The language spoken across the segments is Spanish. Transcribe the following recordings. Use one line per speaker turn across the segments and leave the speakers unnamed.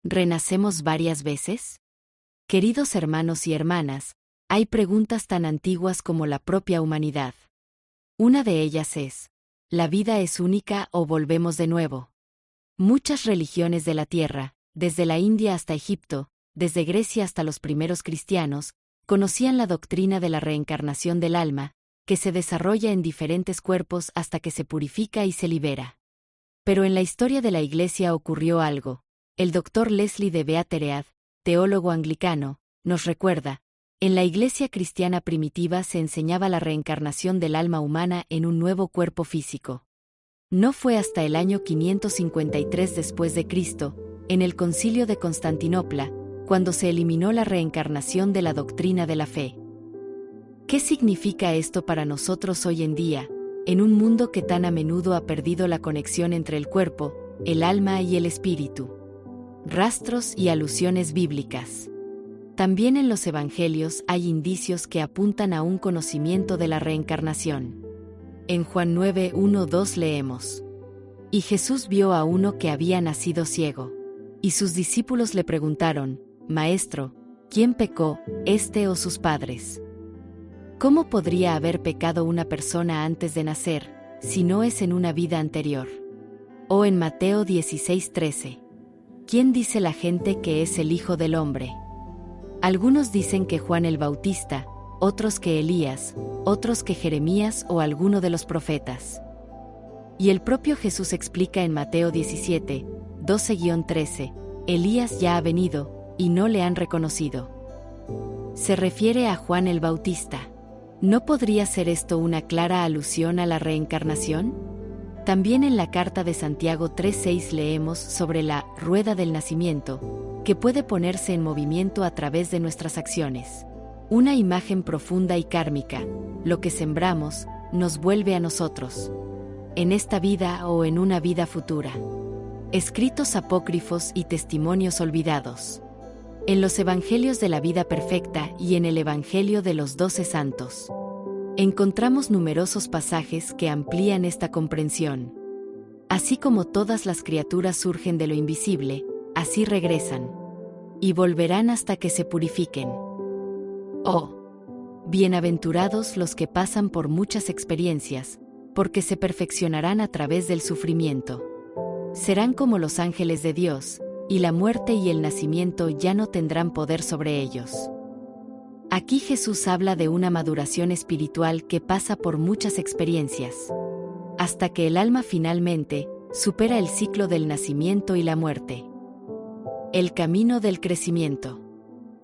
¿Renacemos varias veces? Queridos hermanos y hermanas, hay preguntas tan antiguas como la propia humanidad. Una de ellas es, ¿la vida es única o volvemos de nuevo? Muchas religiones de la tierra, desde la India hasta Egipto, desde Grecia hasta los primeros cristianos, conocían la doctrina de la reencarnación del alma, que se desarrolla en diferentes cuerpos hasta que se purifica y se libera. Pero en la historia de la Iglesia ocurrió algo. El Dr. Leslie de Beateread, teólogo anglicano, nos recuerda, en la Iglesia cristiana primitiva se enseñaba la reencarnación del alma humana en un nuevo cuerpo físico. No fue hasta el año 553 después de Cristo, en el Concilio de Constantinopla, cuando se eliminó la reencarnación de la doctrina de la fe. ¿Qué significa esto para nosotros hoy en día, en un mundo que tan a menudo ha perdido la conexión entre el cuerpo, el alma y el espíritu? Rastros y alusiones bíblicas. También en los evangelios hay indicios que apuntan a un conocimiento de la reencarnación. En Juan 9:1-2 leemos: Y Jesús vio a uno que había nacido ciego. Y sus discípulos le preguntaron: Maestro, ¿quién pecó, este o sus padres? ¿Cómo podría haber pecado una persona antes de nacer, si no es en una vida anterior? O en Mateo 16:13. ¿Quién dice la gente que es el Hijo del Hombre? Algunos dicen que Juan el Bautista, otros que Elías, otros que Jeremías o alguno de los profetas. Y el propio Jesús explica en Mateo 17:12-13, Elías ya ha venido, y no le han reconocido. Se refiere a Juan el Bautista. ¿No podría ser esto una clara alusión a la reencarnación? También en la carta de Santiago 3:6 leemos sobre la rueda del nacimiento, que puede ponerse en movimiento a través de nuestras acciones. Una imagen profunda y kármica, lo que sembramos, nos vuelve a nosotros. En esta vida o en una vida futura. Escritos apócrifos y testimonios olvidados. En los Evangelios de la Vida Perfecta y en el Evangelio de los 12 Santos. Encontramos numerosos pasajes que amplían esta comprensión. Así como todas las criaturas surgen de lo invisible, así regresan. Y volverán hasta que se purifiquen. Oh, bienaventurados los que pasan por muchas experiencias, porque se perfeccionarán a través del sufrimiento. Serán como los ángeles de Dios, y la muerte y el nacimiento ya no tendrán poder sobre ellos. Aquí Jesús habla de una maduración espiritual que pasa por muchas experiencias, hasta que el alma finalmente supera el ciclo del nacimiento y la muerte. El camino del crecimiento.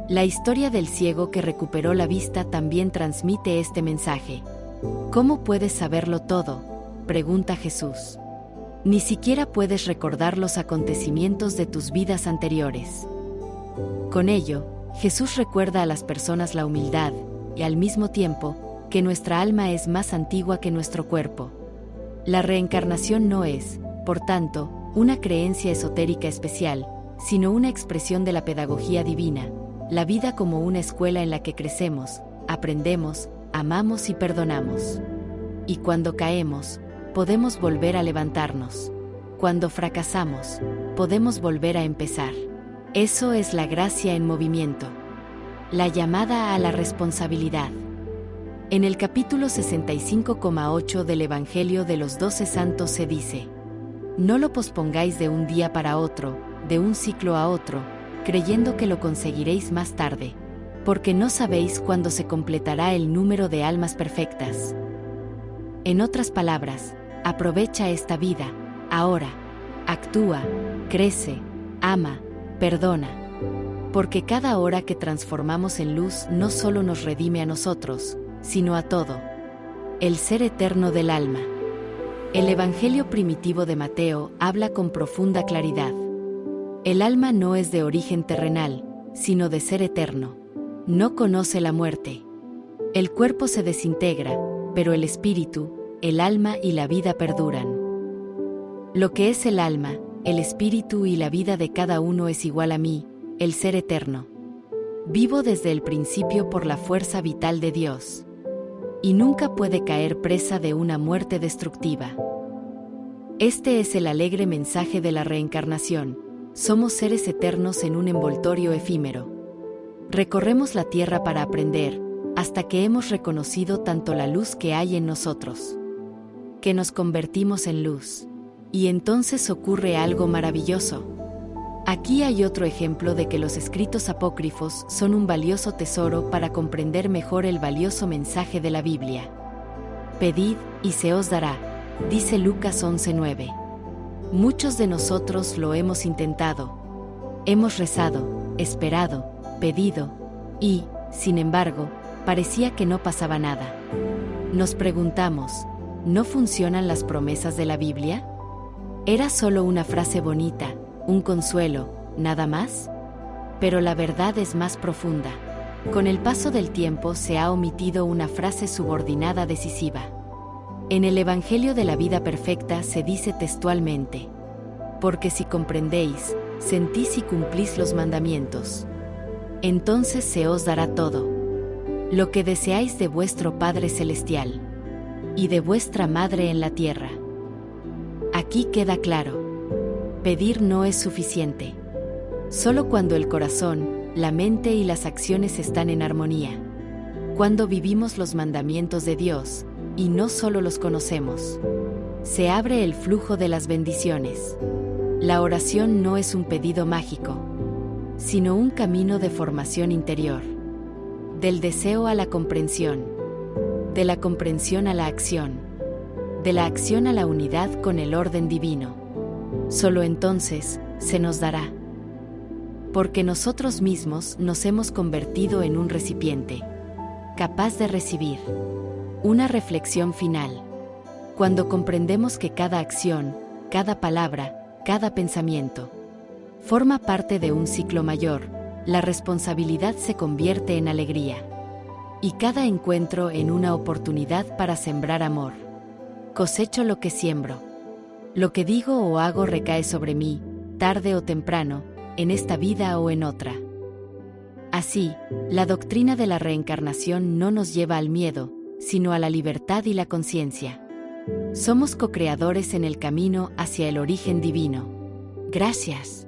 La historia del ciego que recuperó la vista también transmite este mensaje. ¿Cómo puedes saberlo todo?, pregunta Jesús. Ni siquiera puedes recordar los acontecimientos de tus vidas anteriores. Con ello, Jesús recuerda a las personas la humildad, y al mismo tiempo, que nuestra alma es más antigua que nuestro cuerpo. La reencarnación no es, por tanto, una creencia esotérica especial, sino una expresión de la pedagogía divina, la vida como una escuela en la que crecemos, aprendemos, amamos y perdonamos. Y cuando caemos, podemos volver a levantarnos. Cuando fracasamos, podemos volver a empezar. Eso es la gracia en movimiento. La llamada a la responsabilidad. En el capítulo 65,8 del Evangelio de los 12 Santos se dice: No lo pospongáis de un día para otro, de un ciclo a otro, creyendo que lo conseguiréis más tarde, porque no sabéis cuándo se completará el número de almas perfectas. En otras palabras, aprovecha esta vida, ahora. Actúa, crece, ama, perdona. Porque cada hora que transformamos en luz no solo nos redime a nosotros, sino a todo. El ser eterno del alma. El Evangelio primitivo de Mateo habla con profunda claridad. El alma no es de origen terrenal, sino de ser eterno. No conoce la muerte. El cuerpo se desintegra, pero el espíritu, el alma y la vida perduran. Lo que es el alma, el espíritu y la vida de cada uno es igual a mí, el ser eterno. vivo desde el principio por la fuerza vital de Dios. Y nunca puede caer presa de una muerte destructiva. Este es el alegre mensaje de la reencarnación. Somos seres eternos en un envoltorio efímero. Recorremos la tierra para aprender, hasta que hemos reconocido tanto la luz que hay en nosotros, que nos convertimos en luz. Y entonces ocurre algo maravilloso. Aquí hay otro ejemplo de que los escritos apócrifos son un valioso tesoro para comprender mejor el valioso mensaje de la Biblia. Pedid, y se os dará, dice Lucas 11:9. Muchos de nosotros lo hemos intentado. Hemos rezado, esperado, pedido, y, sin embargo, parecía que no pasaba nada. Nos preguntamos, ¿no funcionan las promesas de la Biblia? ¿Era solo una frase bonita, un consuelo, nada más? Pero la verdad es más profunda. Con el paso del tiempo se ha omitido una frase subordinada decisiva. En el Evangelio de la Vida Perfecta se dice textualmente: porque si comprendéis, sentís y cumplís los mandamientos, entonces se os dará todo lo que deseáis de vuestro Padre Celestial y de vuestra Madre en la tierra. Aquí queda claro: pedir no es suficiente. Solo cuando el corazón, la mente y las acciones están en armonía, cuando vivimos los mandamientos de Dios, y no solo los conocemos, se abre el flujo de las bendiciones. La oración no es un pedido mágico, sino un camino de formación interior. Del deseo a la comprensión, de la comprensión a la acción, de la acción a la unidad con el orden divino. Solo entonces se nos dará. Porque nosotros mismos nos hemos convertido en un recipiente capaz de recibir. Una reflexión final. Cuando comprendemos que cada acción, cada palabra, cada pensamiento forma parte de un ciclo mayor, la responsabilidad se convierte en alegría. Y cada encuentro en una oportunidad para sembrar amor. Cosecho lo que siembro. Lo que digo o hago recae sobre mí, tarde o temprano, en esta vida o en otra. Así, la doctrina de la reencarnación no nos lleva al miedo, sino a la libertad y la conciencia. Somos co-creadores en el camino hacia el origen divino. Gracias.